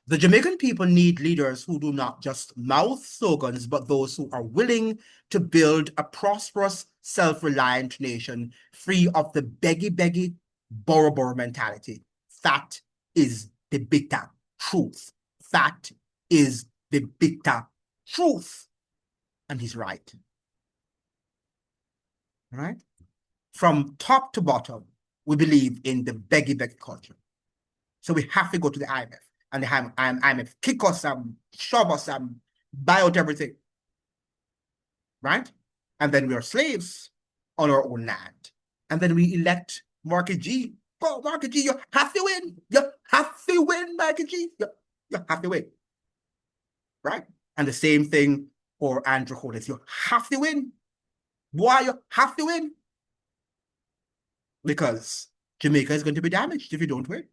The Jamaican people need leaders who do not just mouth slogans, but those who are willing to build a prosperous, self-reliant nation free of the beggy, borrow mentality. That is the bitter truth. That is the bitter truth. And he's right. All right? From top to bottom, we believe in the beggy culture. So we have to go to the IMF. And the IMF kick us shove us buy out everything. Right? And then we are slaves on our own land. And then we elect Marky G. Oh, Marky G, you have to win. You have to win, Marky G. You have to win. Right? And the same thing for Andrew Holness. You have to win. Why you have to win? Because Jamaica is going to be damaged if you don't win.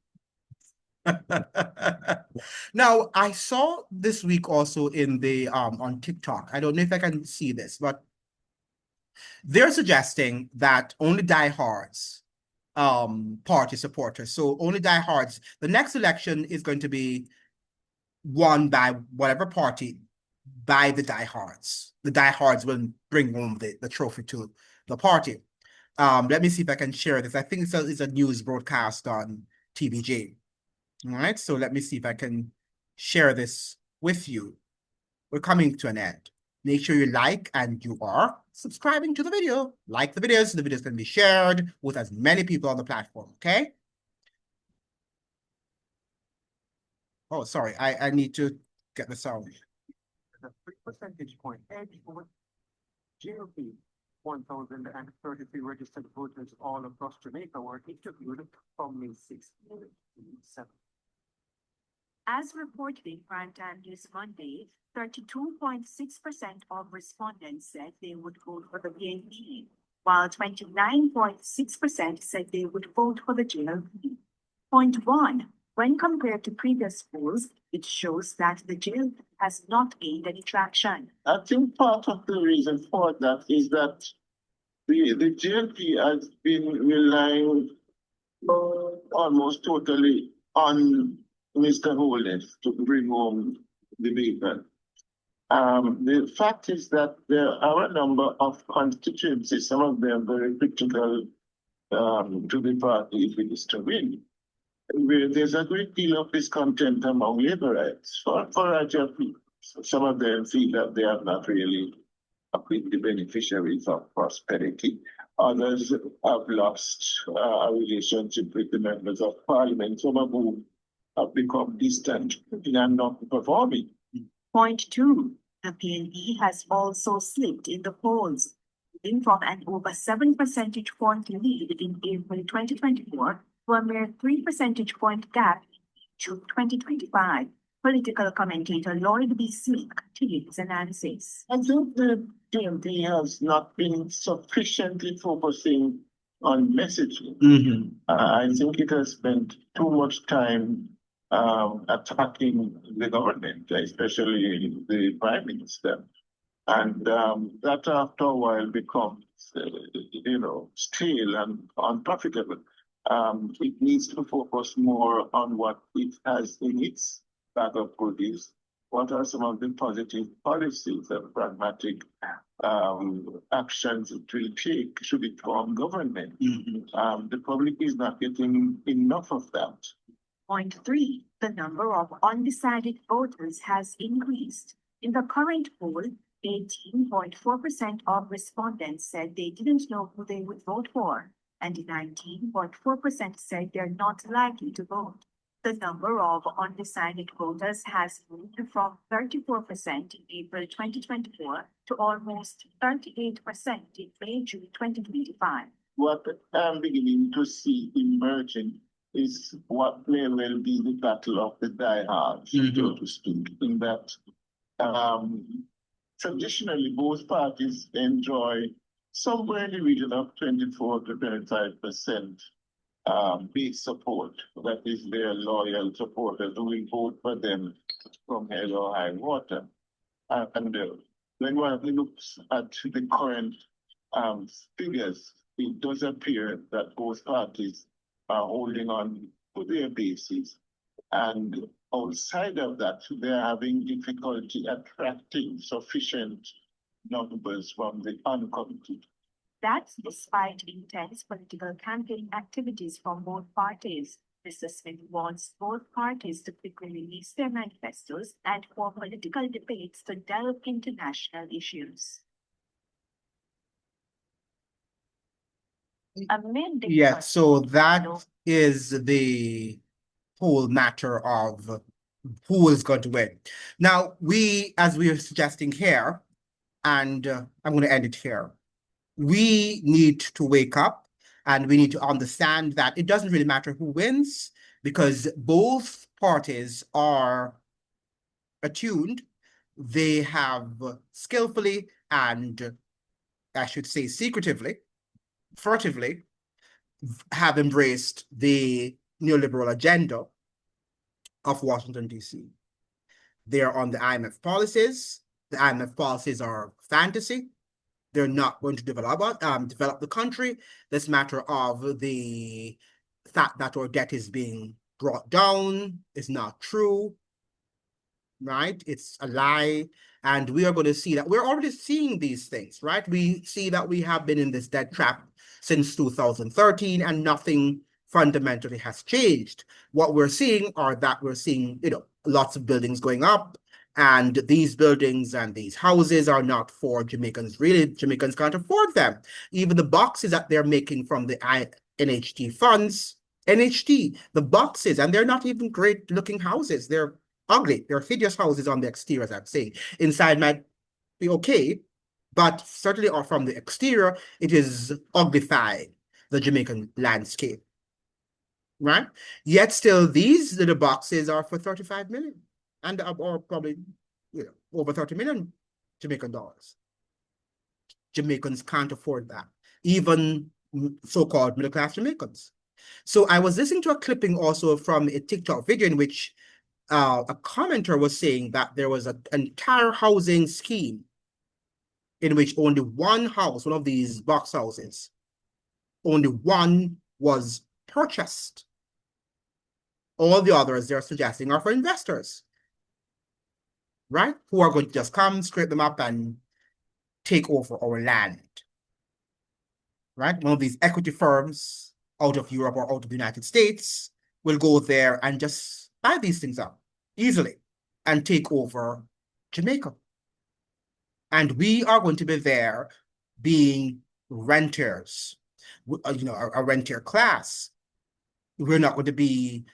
Now, I saw this week also in the on TikTok. I don't know if I can see this, but they're suggesting that only diehards party supporters, so only diehards, the next election is going to be won by whatever party, by the diehards. The diehards will bring home the trophy to the party. Let me see if I can share this. I think it's a news broadcast on TVJ. All right, so let me see if I can share this with you. We're coming to an end. Make sure you like and you are subscribing to the video. Like the videos so the videos can be shared with as many people on the platform, okay? Oh, sorry, I need to get the sound. The 3% point edge over JLP 1,033 registered voters all across Jamaica were interviewed from May 16 to 7. As reported in Primetime News Monday, 32.6% of respondents said they would vote for the PNP, while 29.6% said they would vote for the JLP. Point one, when compared to previous polls, it shows that the JLP has not gained any traction. I think part of the reason for that is that the JLP has been relying almost totally on Mr. Holness to bring home the vehicle. The fact is that there are a number of constituencies, some of them very critical to the party if it is to win, where there's a great deal of discontent among laborites for JLP. Some of them feel that they have not really been the beneficiaries of prosperity. Others have lost a relationship with the members of parliament, some of whom have become distant and not performing. Point two, the PNP has also slipped in the polls, moving from an over 7 percentage point lead in April 2024 to a mere 3 percentage point gap in June 2025. Political commentator Lloyd B. Smith continued his analysis. I think the PNP has not been sufficiently focusing on messaging. I think it has spent too much time attacking the government, especially the Prime Minister. And that after a while becomes, stale and unprofitable. It needs to focus more on what it has in its bag of goodies. What are some of the positive policies and pragmatic actions it will take should it form government? The public is not getting enough of that. Point three, the number of undecided voters has increased. In the current poll, 18.4% of respondents said they didn't know who they would vote for, and 19.4% said they're not likely to vote. The number of undecided voters has moved from 34% in April 2024 to almost 38% in May-June 2025. What I'm beginning to see emerging is what may well be the battle of the diehards, so to speak, in that traditionally both parties enjoy somewhere in the region of 24 to 25% base support. That is their loyal supporters who will vote for them from hell or high water. And when one looks at the current figures, it does appear that both parties are holding on to their bases. And outside of that, they're having difficulty attracting sufficient numbers from the uncommitted. That's despite intense political campaign activities from both parties. Mr. Smith wants both parties to quickly release their manifestos and for political debates to delve into national issues. Yeah, so that is the whole matter of who is going to win. Now, as we are suggesting here, and I'm going to end it here, we need to wake up and we need to understand that it doesn't really matter who wins because both parties are attuned. They have skillfully and I should say secretively, furtively, have embraced the neoliberal agenda of Washington, D.C. They're on the IMF policies. The IMF policies are fantasy. They're not going to develop the country. This matter of the fact that our debt is being brought down is not true, right? It's a lie. And we are going to see that. We're already seeing these things, right? We see that we have been in this debt trap since 2013 and nothing fundamentally has changed. What we're seeing are that we're seeing, lots of buildings going up, and these buildings and these houses are not for Jamaicans. Really, Jamaicans can't afford them. Even the boxes that they're making from the NHT funds, the boxes, and they're not even great looking houses. They're ugly. They're hideous houses on the exterior, as I'm saying. Inside might be okay, but certainly or from the exterior, it is uglifying the Jamaican landscape, right? Yet still, these little boxes are for 35 million, and or probably over 30 million Jamaican dollars. Jamaicans can't afford that, even so-called middle-class Jamaicans. So I was listening to a clipping also from a TikTok video in which a commenter was saying that there was an entire housing scheme in which only one house, one of these box houses, only one was purchased. All the others they're suggesting are for investors, right? Who are going to just come, scrape them up, and take over our land, right? One of these equity firms out of Europe or out of the United States will go there and just buy these things up easily and take over Jamaica. And we are going to be there being renters, a rentier class. We're not going to be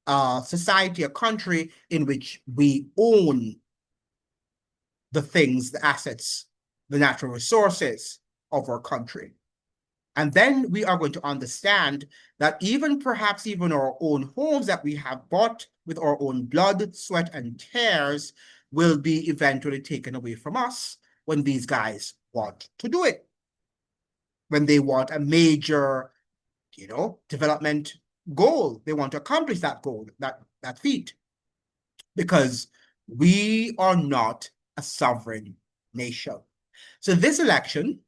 a society, a country in which we own the things, the assets, the natural resources of our country. And then we are going to understand that perhaps even our own homes that we have bought with our own blood, sweat, and tears will be eventually taken away from us when these guys want to do it. When they want a major, development goal, they want to accomplish that goal, that feat. Because we are not a sovereign nation. So this election,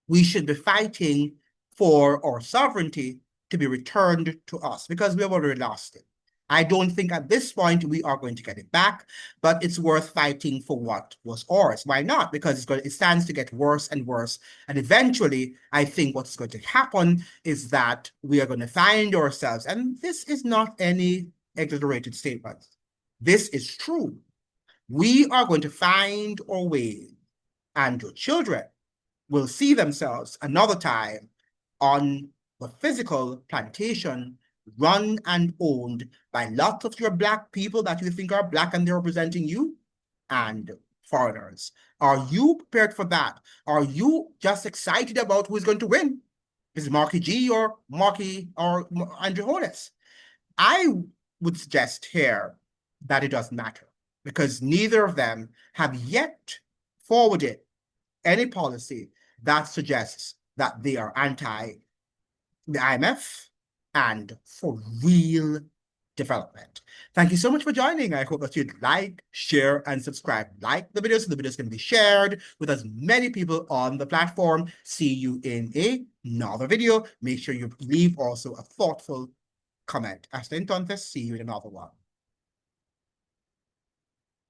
we should be fighting for our sovereignty to be returned to us because we have already lost it. I don't think at this point we are going to get it back, but it's worth fighting for what was ours. Why not? Because it stands to get worse and worse. And eventually, I think what's going to happen is that we are going to find ourselves, and this is not any exaggerated statement. This is true. We are going to find our way, and your children will see themselves another time on the physical plantation run and owned by lots of your Black people that you think are Black and they're representing you and foreigners. Are you prepared for that? Are you just excited about who's going to win? Is it Marky G or Andrew Holness? I would suggest here that it doesn't matter because neither of them have yet forwarded any policy that suggests that they are anti the IMF and for real development. Thank you so much for joining. I hope that you'd like, share, and subscribe. Like the video so the videos can be shared with as many people on the platform. See you in another video. Make sure you leave also a thoughtful comment. Hasta entonces, see you in another one.